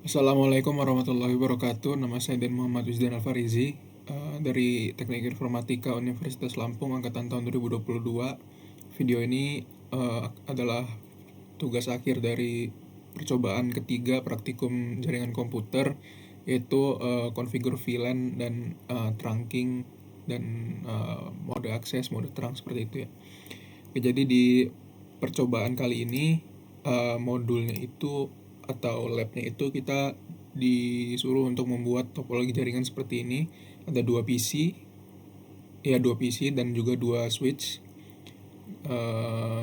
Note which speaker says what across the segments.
Speaker 1: Assalamualaikum warahmatullahi wabarakatuh. Nama saya Den Muhammad Wisdan Alfarizi dari Teknik Informatika Universitas Lampung angkatan tahun 2022. Video ini adalah tugas akhir dari percobaan ketiga praktikum jaringan komputer, yaitu konfigur VLAN dan trunking dan mode akses, mode trunk seperti itu ya. Oke, jadi di percobaan kali ini modulnya itu atau labnya itu kita disuruh untuk membuat topologi jaringan seperti ini. Ada dua PC dan juga dua switch,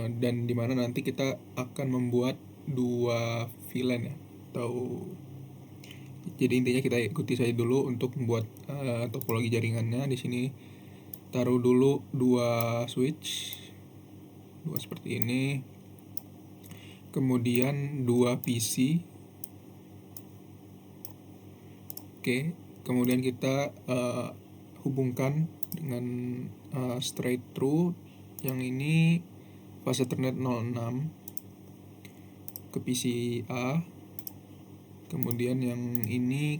Speaker 1: dan dimana nanti kita akan membuat dua VLAN ya, atau jadi intinya kita ikuti saja dulu untuk membuat topologi jaringannya. Di sini taruh dulu dua switch, dua seperti ini, kemudian dua PC. Oke, kemudian kita hubungkan dengan straight through. Yang ini fase Ethernet 06 ke PC A, kemudian yang ini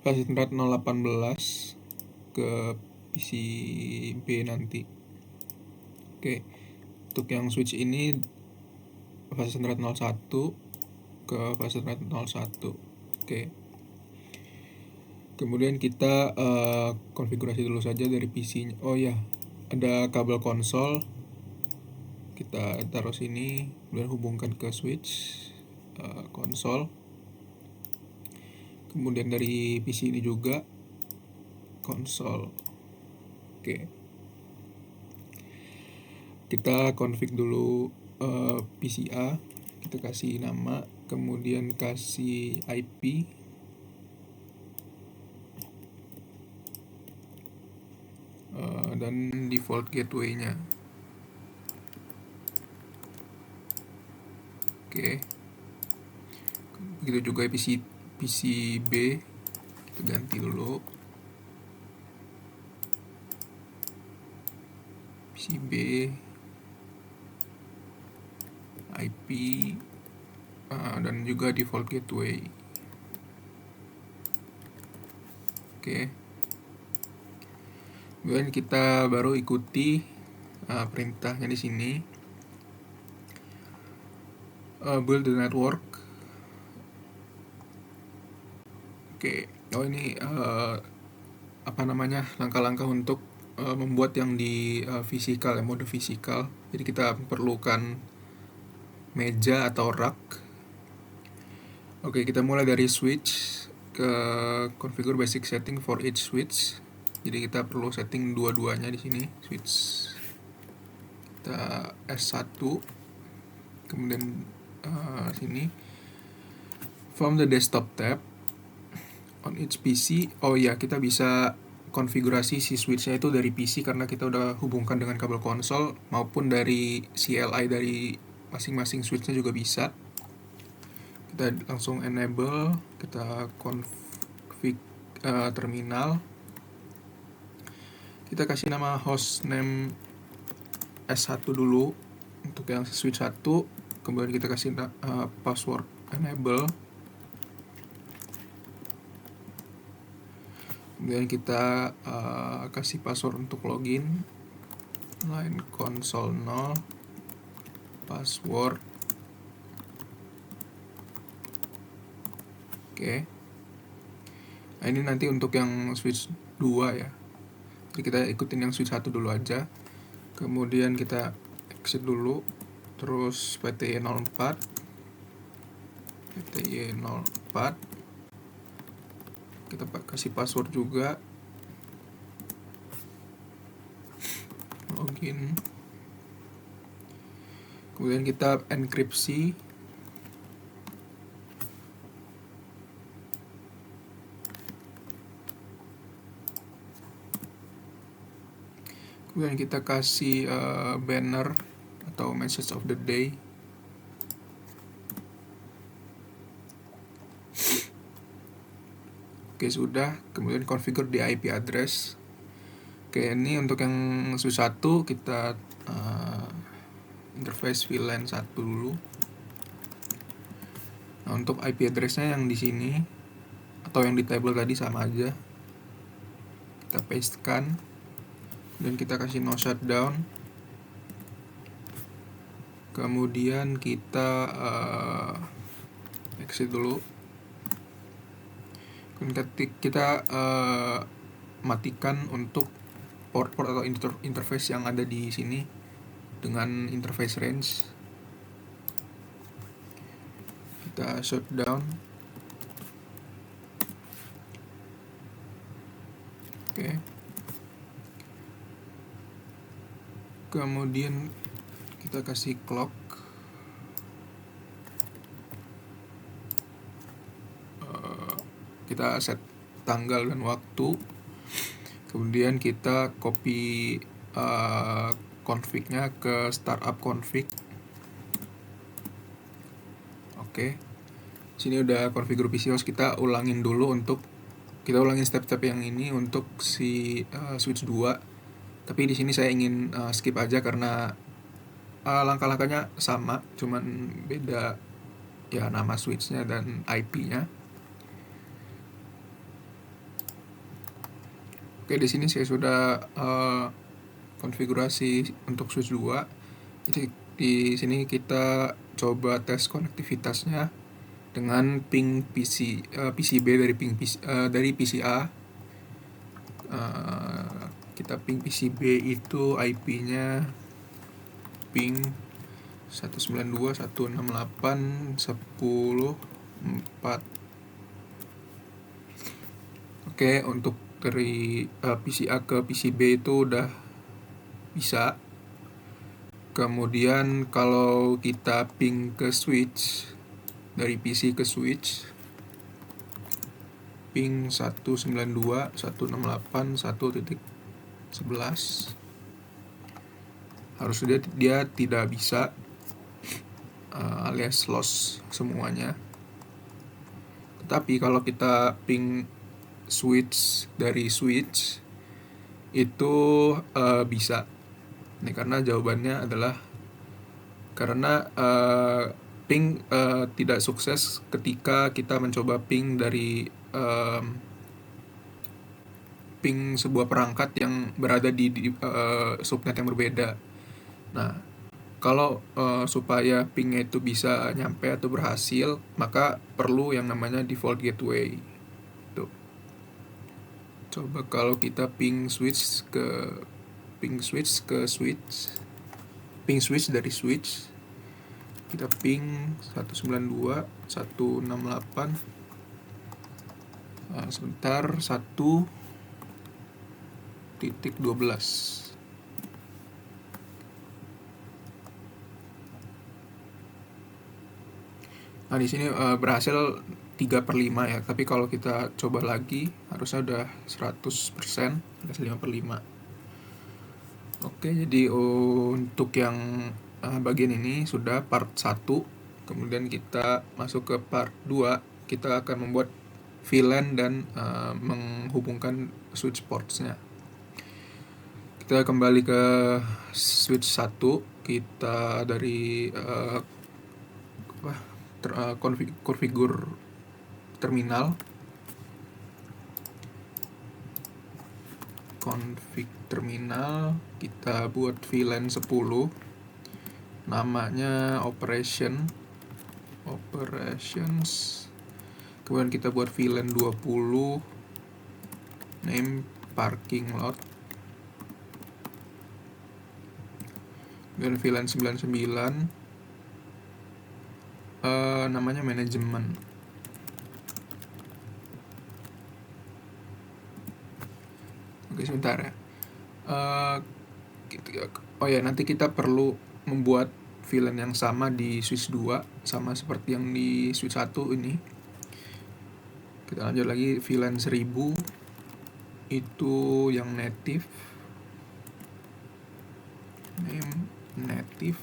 Speaker 1: fase Ethernet 018 ke PC B nanti. Oke, untuk yang switch ini fase Ethernet 01 ke fase Ethernet 01. Oke, kemudian kita konfigurasi dulu saja dari PC-nya. Oh ya, ada kabel konsol, kita taruh sini, kemudian hubungkan ke switch konsol. Kemudian dari PC ini juga konsol. Oke, kita config dulu PC A, kita kasih nama, kemudian kasih IP, dan default gateway-nya. Oke, begitu juga PC B, kita ganti dulu PC B, IP, dan juga default gateway. Oke, kemudian kita baru ikuti perintahnya di sini. Build the network. Oke, ini langkah-langkah untuk membuat yang di fisikal, mode fisikal. Jadi kita perlukan meja atau rak. Oke, kita mulai dari switch ke configure basic setting for each switch. Jadi kita perlu setting dua-duanya di sini, switch. Kita S1, kemudian sini from the desktop tab on each PC. Oh ya, kita bisa konfigurasi si switch-nya itu dari PC karena kita udah hubungkan dengan kabel konsol, maupun dari CLI dari masing-masing switch-nya juga bisa. Kita langsung enable, kita config terminal. Kita kasih nama hostname S1 dulu untuk yang switch 1, kemudian kita kasih password enable. Kemudian kita kasih password untuk login, line console 0, password. Oke. Nah, ini nanti untuk yang switch 2 ya. Jadi kita ikutin yang switch 1 dulu aja. Kemudian kita exit dulu, terus PTY 04, kita kasih password juga, login, kemudian kita enkripsi. Kemudian kita kasih banner atau message of the day. Oke, sudah. Kemudian configure di IP address. Oke, ini untuk yang switch 1 kita interface VLAN 1 dulu. Nah, untuk IP address-nya yang di sini atau yang di table tadi sama aja. Kita pastekan dan kita kasih no shutdown. Kemudian kita exit dulu. Kita matikan untuk port-port atau interface yang ada di sini dengan interface range. Kita shutdown. Oke. Kemudian kita kasih clock. Kita set tanggal dan waktu. Kemudian kita copy config-nya ke startup config. Oke. Sini udah configure PC host, kita ulangin step-step yang ini untuk si switch 2. Tapi di sini saya ingin skip aja karena langkah-langkahnya sama, cuman beda ya nama switch-nya dan IP-nya. Oke, di sini saya sudah konfigurasi untuk switch 2. Jadi di sini kita coba tes konektivitasnya dengan ping PCB dari PCA. Kita ping PCB itu IP-nya ping 192.168.10.4. Oke, untuk dari PCA ke PCB itu udah bisa. Kemudian kalau kita ping ke switch, dari PC ke switch, ping 192.168.1.11, harusnya dia tidak bisa, alias loss semuanya. Tetapi kalau kita ping switch dari switch itu bisa. Ini karena jawabannya adalah karena ping tidak sukses ketika kita mencoba ping dari ping sebuah perangkat yang berada di subnet yang berbeda. Nah, kalau supaya pingnya itu bisa nyampe atau berhasil, maka perlu yang namanya default gateway. Tuh. Coba kalau kita ping switch dari switch, kita ping 192.168, sebentar 1.12. Nah, di sini berhasil 3/5 ya, tapi kalau kita coba lagi harusnya udah 100%, ada 5/5. Oke, jadi untuk yang bagian ini sudah part 1. Kemudian kita masuk ke part 2. Kita akan membuat VLAN dan menghubungkan switch ports-nya. Kita kembali ke switch 1. Kita dari configure terminal. Config terminal, kita buat VLAN 10, namanya operations. Kemudian kita buat VLAN 20, name parking lot. Dan VLAN 99, namanya manajemen. Oke, sebentar ya. Oh ya, nanti kita perlu membuat VLAN yang sama di switch 2, sama seperti yang di switch 1 ini. Kita lanjut lagi, VLAN 1000 itu yang native, name native.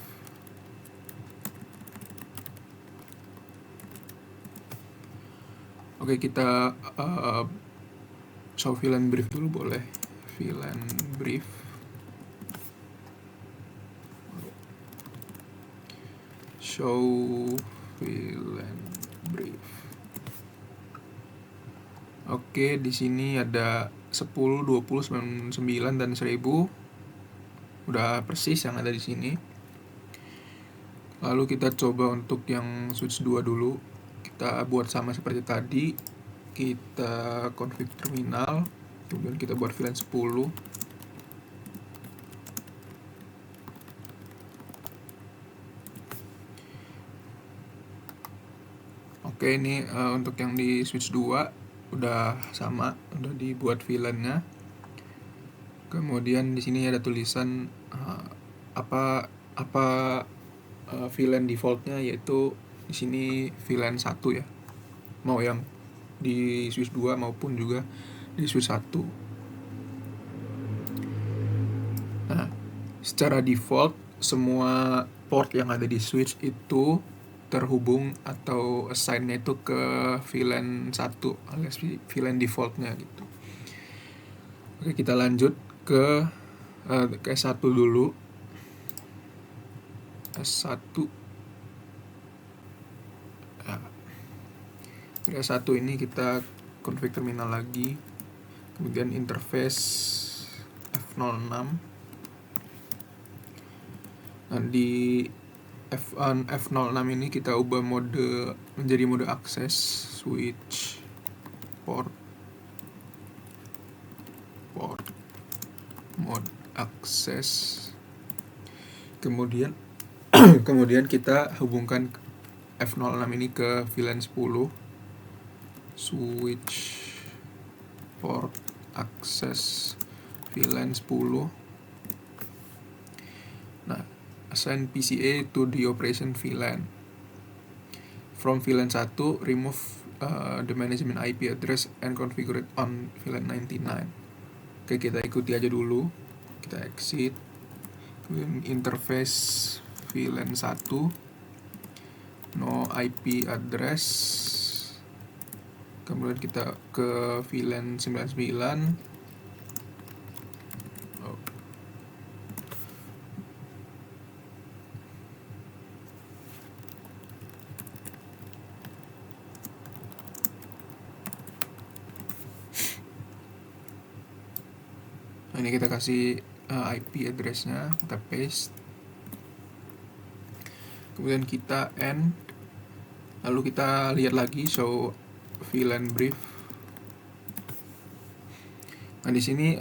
Speaker 1: Oke, kita show VLAN brief dulu boleh. VLAN brief. Show VLAN brief. Oke, di sini ada 10, 20, 99 dan 1000. Udah persis yang ada di sini. Lalu kita coba untuk yang switch 2 dulu. Kita buat sama seperti tadi. Kita config terminal, kemudian kita buat VLAN 10. Oke, ini untuk yang di switch 2 udah sama, udah dibuat VLAN-nya. Kemudian di sini ada tulisan apa VLAN defaultnya, yaitu di sini VLAN 1 ya. Mau yang di switch 2 maupun juga di switch 1. Nah, secara default semua port yang ada di switch itu terhubung atau assign-nya itu ke VLAN 1 alias VLAN defaultnya gitu. Oke, kita lanjut ke S1 dulu. S1 Di S1 ini kita config terminal lagi, kemudian interface F06. Nah, di F06 ini kita ubah mode menjadi mode akses, switch port mode akses. Kemudian kita hubungkan F06 ini ke VLAN 10, switch port akses VLAN 10. Nah, assign PCA to the operation VLAN. From VLAN 1, remove the management IP address and configure it on VLAN 99. Oke, kita ikuti aja dulu. Kita exit. Kemudian interface VLAN 1, no IP address. Kemudian kita ke VLAN 99. Nah, ini kita kasih IP address-nya, kita paste. Kemudian kita end. Lalu kita lihat lagi show VLAN brief. Nah, di sini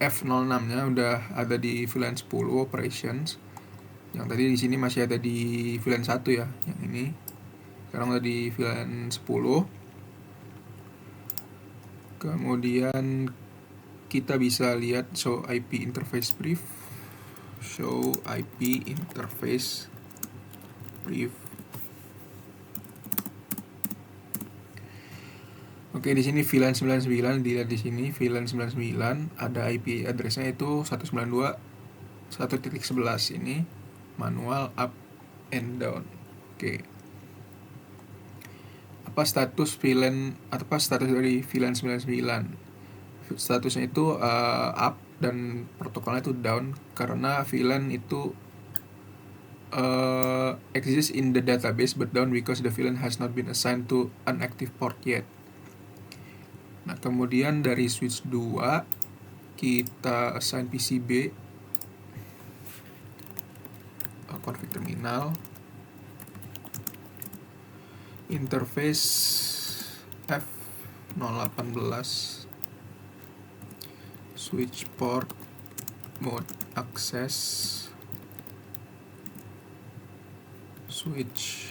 Speaker 1: F06-nya udah ada di VLAN 10 operations. Yang tadi di sini masih ada di VLAN 1 ya, yang ini. Sekarang udah di VLAN 10. Kemudian kita bisa lihat show IP interface brief. Show IP interface brief. Oke, di sini VLAN 99, dilihat di sini VLAN 99 ada IP address-nya itu 192.1.11 ini manual up and down. Oke. Apa status dari VLAN 99? Statusnya itu up dan protokolnya itu down karena VLAN itu exists in the database but down because the VLAN has not been assigned to an active port yet. Nah, kemudian dari switch 2 kita assign PCB, config terminal, interface F018, switch port mode access, switch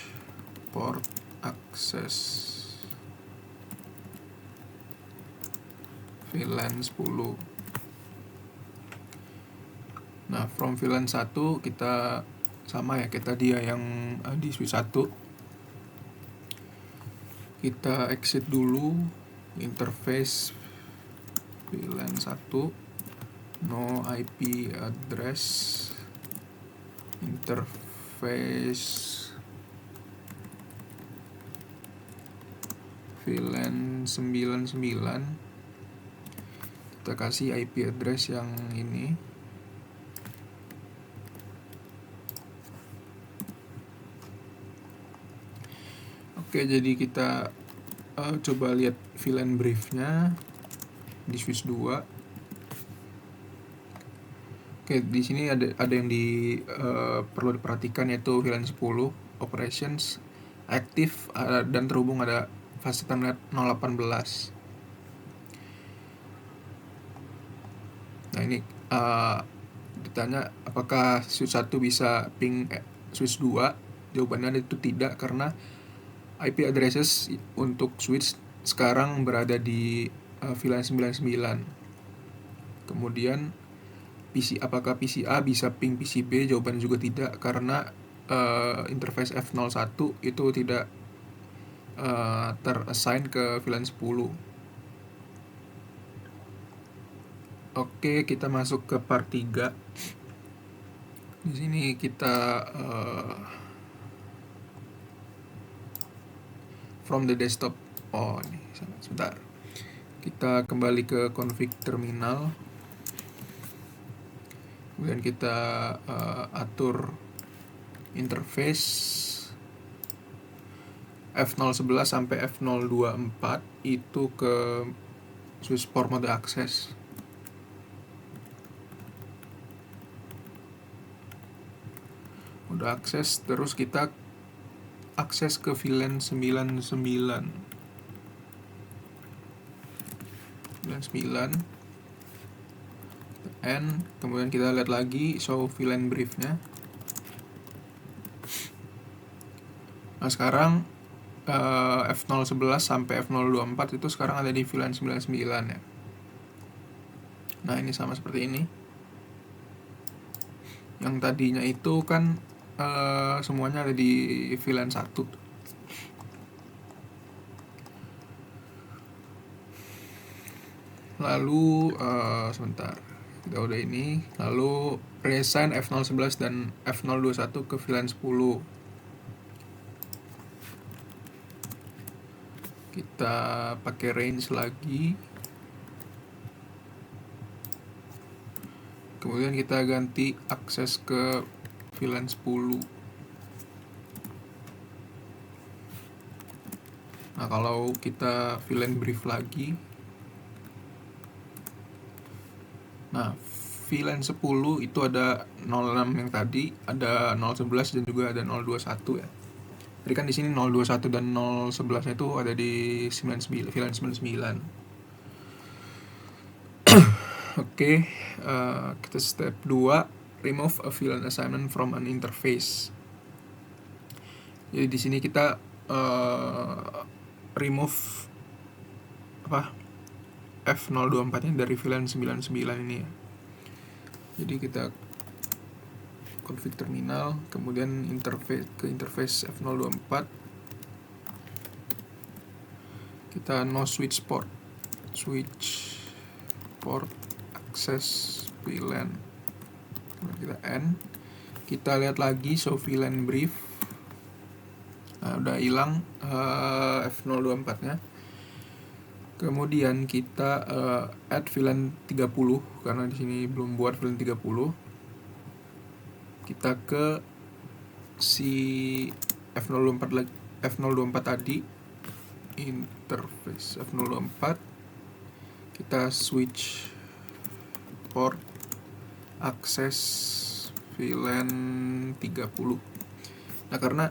Speaker 1: port access VLAN 10. Nah, from VLAN 1 kita sama ya, kita dia yang di switch 1. Kita exit dulu interface VLAN 1, no IP address, interface VLAN 99. Kita kasih IP address yang ini. Oke, jadi kita coba lihat VLAN briefnya di switch 2. Oke, di sini ada yang perlu diperhatikan, yaitu VLAN 10 operations aktif dan terhubung ada fase termnet 018. Nah, ini ditanya apakah switch 1 bisa ping switch 2. Jawabannya itu tidak, karena IP addresses untuk switch sekarang berada di VLAN 99. Kemudian apakah PCA bisa ping PCB? Jawabannya juga tidak, karena interface F01 itu tidak terassign ke VLAN 10. Oke, kita masuk ke part 3. Di sini kita from the desktop. Oh, ini sebentar. Kita kembali ke config terminal. Kemudian kita atur interface F011 sampai F024 itu ke switch port mode access. Mode access, terus kita akses ke VLAN 99. N, kemudian kita lihat lagi show VLAN briefnya. Nah, sekarang F011 sampai F024 itu sekarang ada di VLAN 99 ya. Nah, ini sama seperti ini. Yang tadinya itu kan semuanya ada di VLAN 1. Lalu sebentar, kita udah ini. Lalu reassign F011 dan F021 ke VLAN 10. Kita pakai range lagi. Kemudian kita ganti akses ke VLAN 10. Nah, kalau kita VLAN brief lagi, nah VLAN 10 itu ada 06 yang tadi, ada 011 dan juga ada 021 ya. Jadi kan di sini 021 dan 011 itu ada di 99, VLAN 99. Oke, kita step 2, remove a VLAN assignment from an interface. Jadi di sini kita remove F024 nya dari VLAN 99 ini ya. Jadi kita config terminal, kemudian interface F024, kita no switch port access VLAN, kemudian kita N, kita lihat lagi show VLAN brief. Nah, udah hilang F024 nya. Kemudian kita add VLAN 30, karena di sini belum buat VLAN 30. Kita ke si F024 tadi, interface F024, kita switch port access VLAN 30. Nah, karena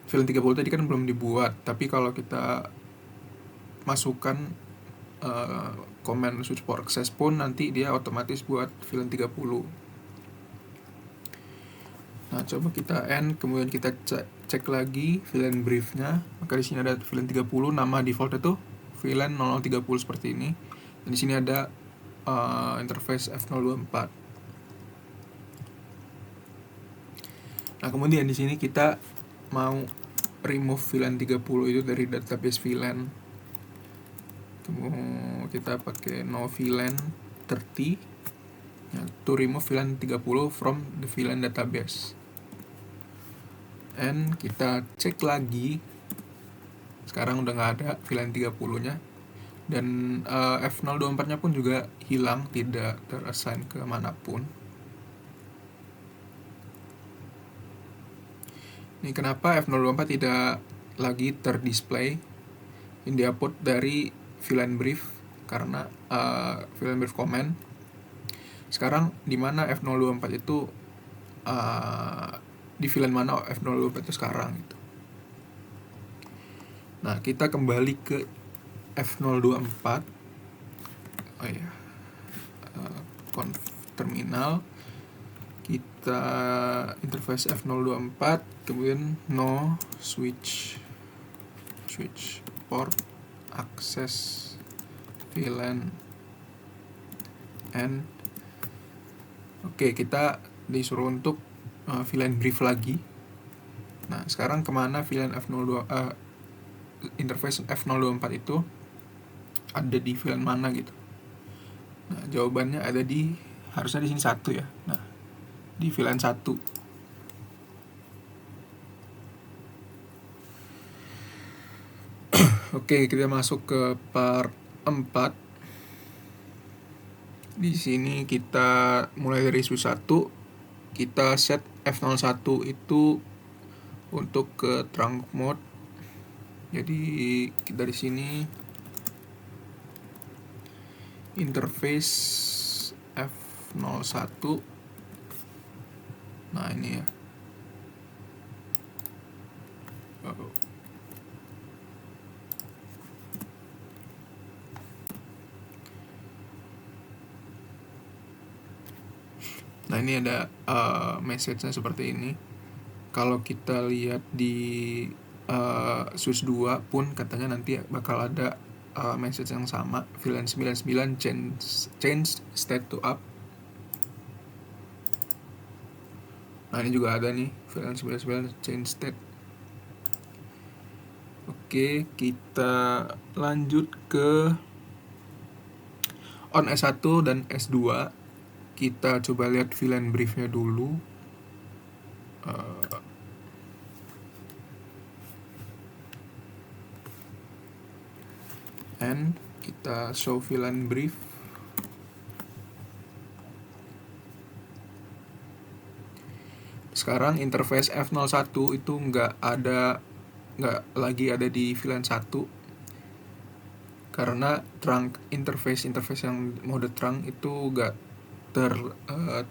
Speaker 1: VLAN 30 tadi kan belum dibuat, tapi kalau kita masukkan command switch port access pun nanti dia otomatis buat VLAN 30. Nah, coba kita N, kemudian kita cek lagi VLAN briefnya. Maka di sini ada VLAN 30, nama default itu VLAN 0030 seperti ini. Dan di sini ada interface F024. Nah, kemudian di sini kita mau remove VLAN 30 itu dari database VLAN. Kemudian kita pakai no VLAN 30 to remove VLAN 30 from the VLAN database. And kita cek lagi, sekarang udah nggak ada VLAN 30 nya, dan F024 nya pun juga hilang, tidak terassign ke manapun. Ini kenapa F024 tidak lagi terdisplay in the output dari VLAN brief karena VLAN brief comment. Sekarang di mana F024 itu di VLAN mana F024 itu sekarang gitu. Nah, kita kembali ke F024. Oh ya, conf terminal, kita interface F024, kemudian no switch port access VLAN and oke, kita disuruh untuk VLAN brief lagi. Nah, sekarang kemana VLAN interface F024 itu ada di VLAN mana gitu. Nah, jawabannya ada harusnya di sini 1 ya. Nah, di VLAN 1. Oke, kita masuk ke part 4. Di sini kita mulai dari switch 1, kita set F01 itu untuk ke trunk mode. Jadi dari sini interface F01. Nah, ini ya. Nah, ini ada message-nya seperti ini. Kalau kita lihat di switch 2 pun katanya nanti bakal ada message yang sama, VLAN 99 change state to up. Nah, ini juga ada nih, VLAN 99 change state. Oke, kita lanjut ke on S1 dan S2. Kita coba lihat VLAN briefnya dulu. And kita show VLAN brief. Sekarang interface F01 itu nggak lagi ada di VLAN 1 karena trunk interface yang mode trunk itu nggak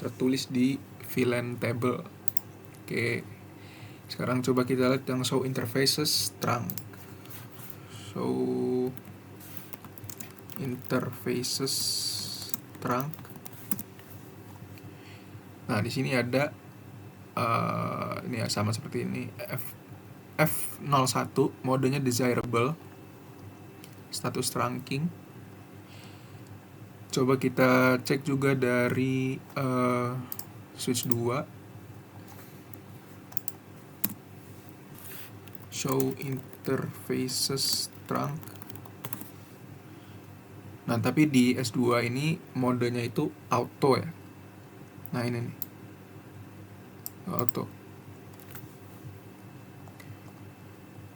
Speaker 1: tertulis di VLAN table. Oke, sekarang coba kita lihat yang show interfaces trunk. Show interfaces trunk. Nah, di sini ada ini ya, sama seperti ini, F01 modenya desirable, status trunking. Coba kita cek juga dari switch 2, show interfaces trunk. Nah, tapi di S2 ini modenya itu auto ya. Nah, ini nih, auto.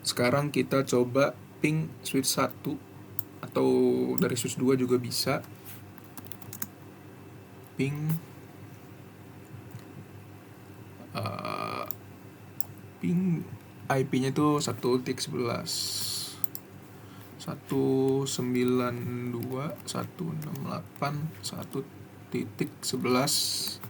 Speaker 1: Sekarang kita coba ping switch 1 atau dari switch 2 juga bisa. Ping IP-nya tuh 1.192.168.1.11.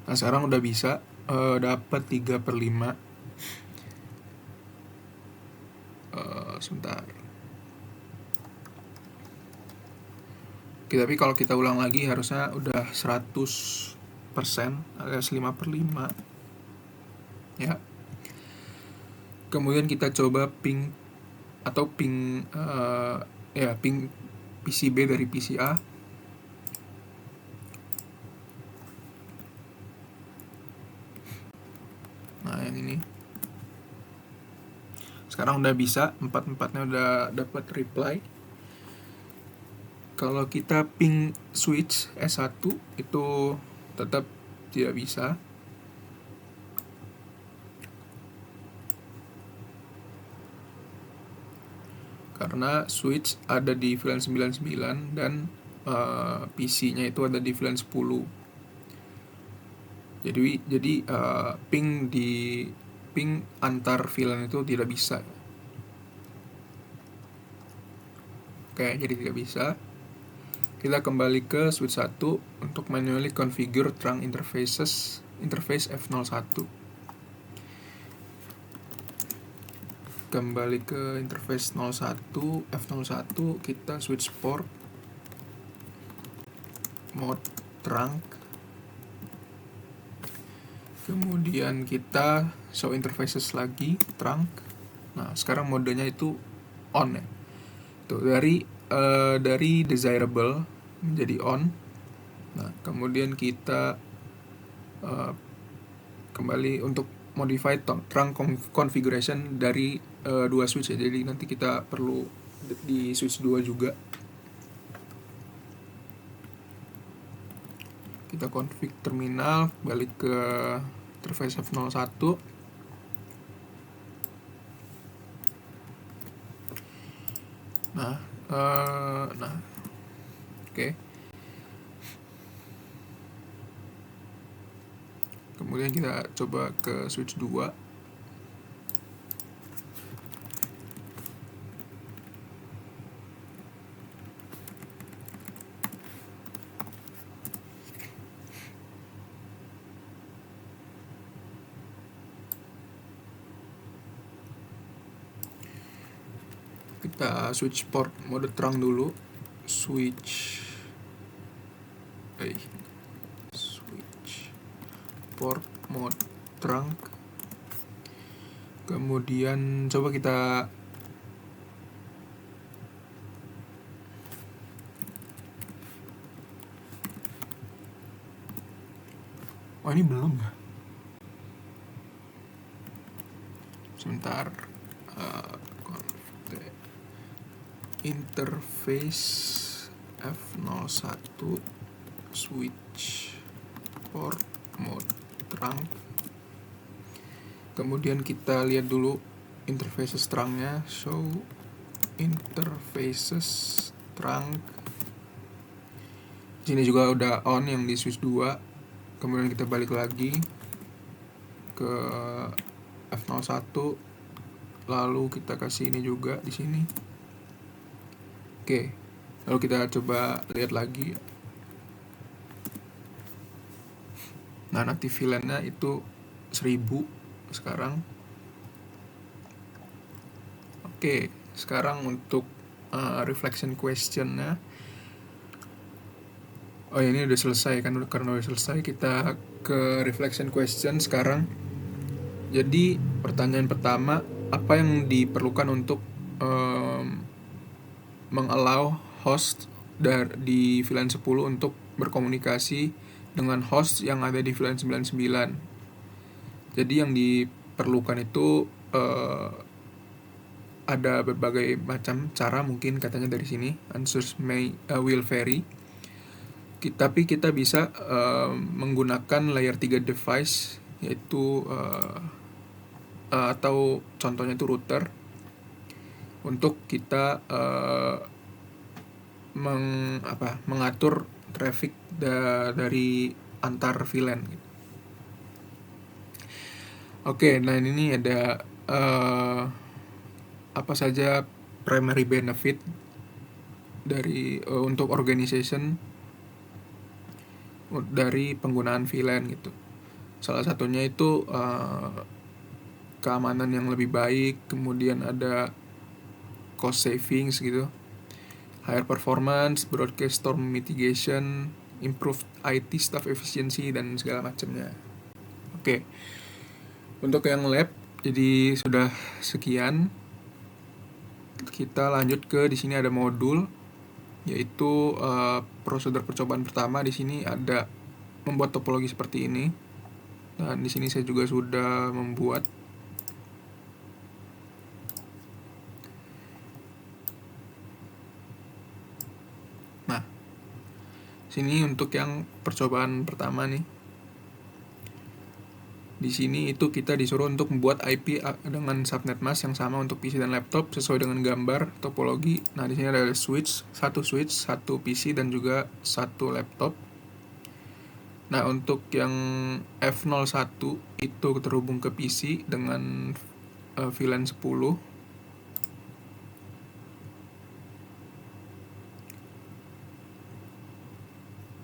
Speaker 1: Nah, sekarang udah bisa dapat 3/5. Sebentar. Oke, tapi kalau kita ulang lagi harusnya udah 100% alias 5/5 ya. Kemudian kita coba ping ping PCB dari PCA. Nah, yang ini sekarang udah bisa, 4-4-nya udah dapat reply. Kalau kita ping switch S1 itu tetap tidak bisa. Karena switch ada di VLAN 99 dan PC-nya itu ada di VLAN 10. Jadi ping antar VLAN itu tidak bisa. Oke, jadi tidak bisa. Kita kembali ke switch 1 untuk manually configure trunk interface F01. Kembali ke interface 01 F01, kita switch port mode trunk, kemudian kita show interfaces lagi trunk. Nah, sekarang modenya itu on ya. Tuh, dari desirable menjadi on. Nah, kemudian kita kembali untuk modify trunk configuration dari 2 switch ya. Jadi nanti kita perlu di switch 2 juga. Kita config terminal, balik ke interface F01. Oke. Kemudian kita coba ke switch 2. Kita switch port mode trunk dulu. Switch port mode trunk. Kemudian coba kita ini belum ya? Sebentar. Interface F01 switch port mode trunk. Kemudian kita lihat dulu interfaces trunknya. Show interfaces trunk. Sini juga udah on yang di switch 2. Kemudian kita balik lagi ke F01, lalu kita kasih ini juga di sini. Oke, lalu kita coba lihat lagi. Nah, nanti VLAN-nya itu 1000 sekarang. Oke, sekarang untuk reflection question-nya. Oh, ini udah selesai kan? Karena udah selesai, kita ke reflection question sekarang. Jadi pertanyaan pertama, apa yang diperlukan untuk mengallow host di VLAN 10 untuk berkomunikasi dengan host yang ada di VLAN 99. Jadi yang diperlukan itu ada berbagai macam cara, mungkin katanya dari sini. Answers will vary. Tapi kita bisa menggunakan layer 3 device, yaitu atau contohnya itu router, untuk kita mengatur traffic dari antar VLAN gitu. Oke, nah ini ada apa saja primary benefit dari untuk organization dari penggunaan VLAN gitu. Salah satunya itu keamanan yang lebih baik, kemudian ada cost savings gitu, higher performance, broadcast storm mitigation, improved IT staff efficiency, dan segala macamnya. Oke. Untuk yang lab, jadi sudah sekian. Kita lanjut ke di sini ada modul, yaitu prosedur percobaan pertama. Di sini ada membuat topologi seperti ini. Dan di sini saya juga sudah membuat. Nah, sini untuk yang percobaan pertama nih. Di sini itu kita disuruh untuk membuat IP dengan subnet mask yang sama untuk PC dan laptop sesuai dengan gambar topologi. Nah, di sini ada satu switch, satu PC, dan juga satu laptop. Nah, untuk yang F01 itu terhubung ke PC dengan VLAN 10.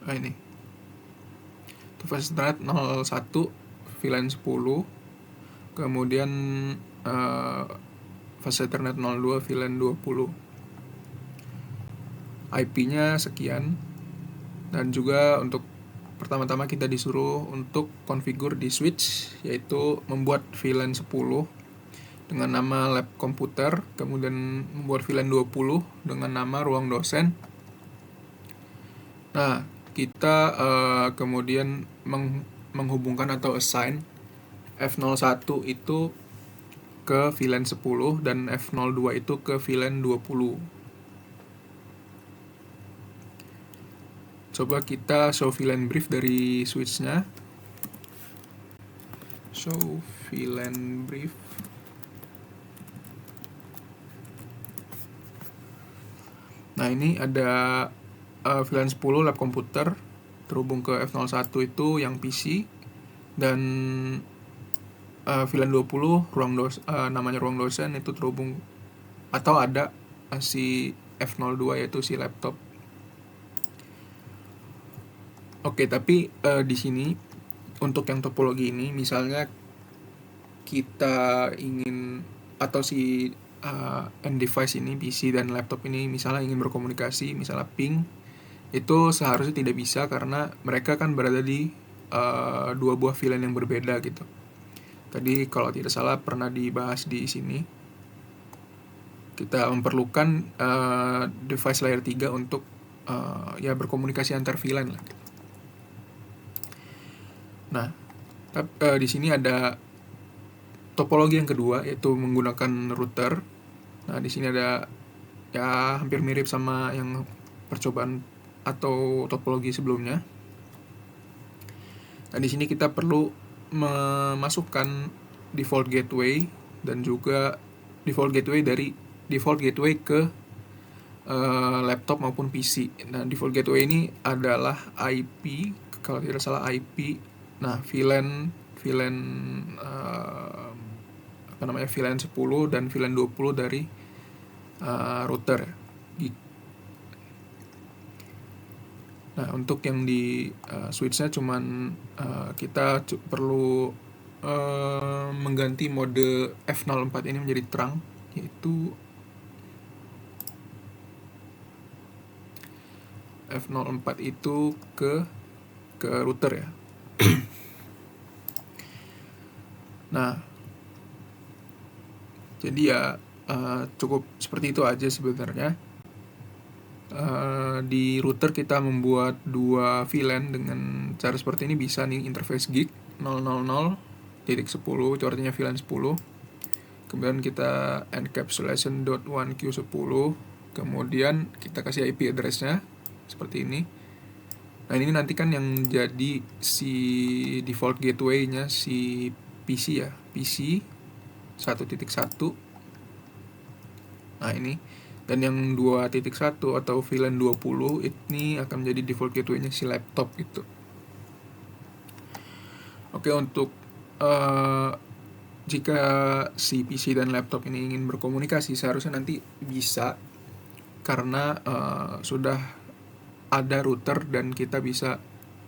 Speaker 1: Nah, ini. Itu flash internet 01 VLAN 10. Kemudian flash internet 02 VLAN 20. IP-nya sekian. Dan juga untuk pertama-tama kita disuruh untuk konfigur di switch, yaitu membuat VLAN 10 dengan nama lab komputer, kemudian membuat VLAN 20 dengan nama ruang dosen. Nah, kita kemudian menghubungkan atau assign F01 itu ke VLAN 10 dan F02 itu ke VLAN 20. Coba kita show VLAN brief dari switch-nya. Show VLAN brief. Nah, ini ada VLAN 10 lab komputer terhubung ke F01 itu yang PC, dan VLAN 20 namanya ruang dosen itu terhubung atau ada si F02 yaitu si laptop. Oke, tapi di sini untuk yang topologi ini, misalnya kita ingin atau si end device ini, PC dan laptop ini misalnya ingin berkomunikasi, misalnya ping, itu seharusnya tidak bisa karena mereka kan berada di dua buah VLAN yang berbeda gitu. Tadi kalau tidak salah pernah dibahas di sini. Kita memerlukan device layer 3 untuk ya berkomunikasi antar VLAN lah. Nah, di sini ada topologi yang kedua, yaitu menggunakan router. Nah, di sini ada ya hampir mirip sama yang percobaan atau topologi sebelumnya. Nah, di sini kita perlu memasukkan default gateway dan juga default gateway ke laptop maupun PC. Nah, default gateway ini adalah IP, kalau tidak salah IP. Nah, VLAN VLAN 10 dan VLAN 20 dari router. Nah, untuk yang di switch-nya cuman kita perlu mengganti mode F04 ini menjadi terang, yaitu F04 itu ke router ya. Nah, jadi ya cukup seperti itu aja sebenarnya. Di router kita membuat dua VLAN dengan cara seperti ini bisa nih, interface gig 000.10 itu artinya VLAN 10. Kemudian kita encapsulation.1q10, kemudian kita kasih IP address-nya seperti ini. Nah, ini nanti kan yang jadi si default gateway-nya si PC ya, PC 1.1. Nah, ini. Dan yang 2.1 atau VLAN 20 ini akan menjadi default gateway-nya si laptop gitu. Oke, untuk jika si PC dan laptop ini ingin berkomunikasi, seharusnya nanti bisa, karena sudah ada router dan kita bisa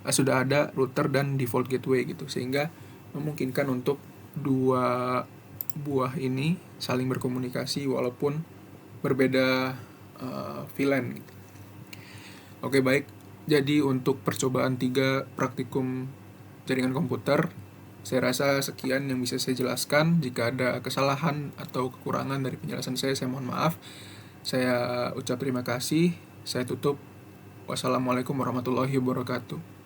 Speaker 1: sudah ada router dan default gateway gitu, sehingga memungkinkan untuk dua buah ini saling berkomunikasi walaupun berbeda VLAN gitu. Oke, baik. Jadi untuk percobaan 3 praktikum jaringan komputer, saya rasa sekian yang bisa saya jelaskan. Jika ada kesalahan atau kekurangan dari penjelasan saya mohon maaf. Saya ucap terima kasih. Saya tutup. Wassalamualaikum warahmatullahi wabarakatuh.